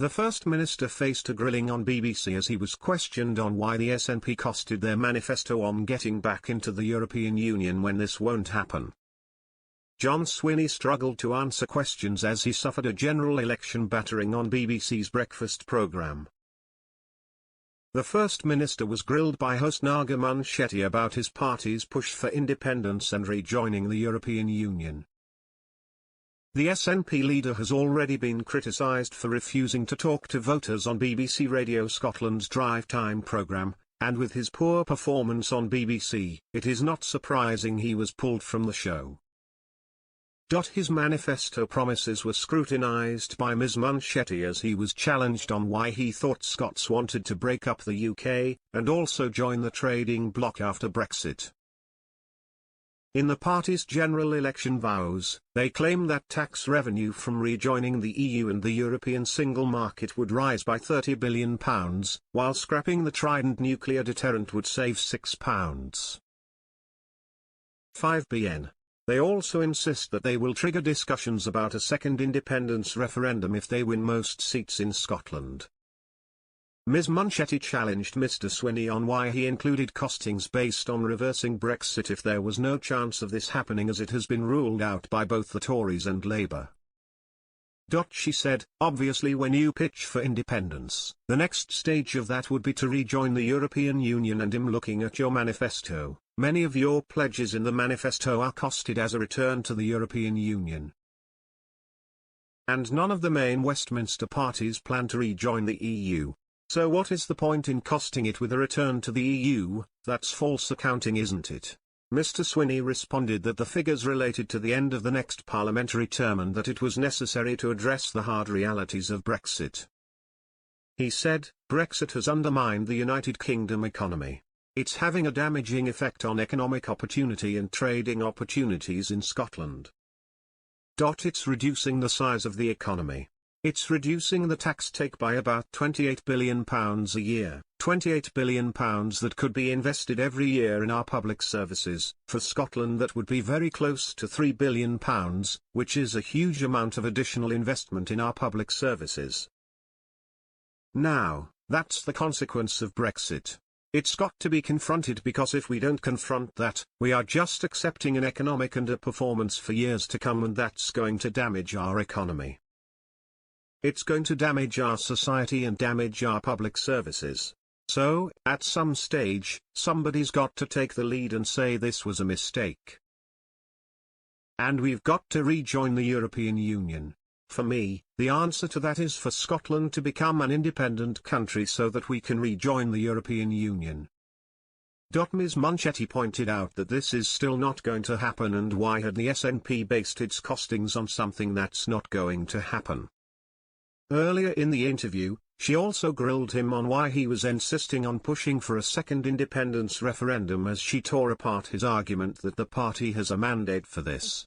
The First Minister faced a grilling on BBC as he was questioned on why the SNP costed their manifesto on getting back into the European Union when this won't happen. John Swinney struggled to answer questions as he suffered a general election battering on BBC's breakfast programme. The First Minister was grilled by host Naga Munchetty about his party's push for independence and rejoining the European Union. The SNP leader has already been criticised for refusing to talk to voters on BBC Radio Scotland's Drive Time programme, and with his poor performance on BBC, it is not surprising he was pulled from the show. His manifesto promises were scrutinised by Ms Munchetty as he was challenged on why he thought Scots wanted to break up the UK, and also join the trading bloc after Brexit. In the party's general election vows, they claim that tax revenue from rejoining the EU and the European single market would rise by £30 billion, while scrapping the Trident nuclear deterrent would save £6.5 billion. They also insist that they will trigger discussions about a second independence referendum if they win most seats in Scotland. Ms Munchetty challenged Mr Swinney on why he included costings based on reversing Brexit if there was no chance of this happening, as it has been ruled out by both the Tories and Labour. She said, obviously when you pitch for independence, the next stage of that would be to rejoin the European Union, and I'm looking at your manifesto, many of your pledges in the manifesto are costed as a return to the European Union. And none of the main Westminster parties plan to rejoin the EU. So what is the point in costing it with a return to the EU? That's false accounting, isn't it? Mr Swinney responded that the figures related to the end of the next parliamentary term and that it was necessary to address the hard realities of Brexit. He said, Brexit has undermined the United Kingdom economy. It's having a damaging effect on economic opportunity and trading opportunities in Scotland. It's reducing the size of the economy. It's reducing the tax take by about £28 billion a year, £28 billion that could be invested every year in our public services. For Scotland that would be very close to £3 billion, which is a huge amount of additional investment in our public services. Now, that's the consequence of Brexit. It's got to be confronted, because if we don't confront that, we are just accepting an economic underperformance for years to come, and that's going to damage our economy. It's going to damage our society and damage our public services. So, at some stage, somebody's got to take the lead and say this was a mistake. And we've got to rejoin the European Union. For me, the answer to that is for Scotland to become an independent country so that we can rejoin the European Union. Ms Munchetty pointed out that this is still not going to happen, and why had the SNP based its costings on something that's not going to happen. Earlier in the interview, she also grilled him on why he was insisting on pushing for a second independence referendum, as she tore apart his argument that the party has a mandate for this.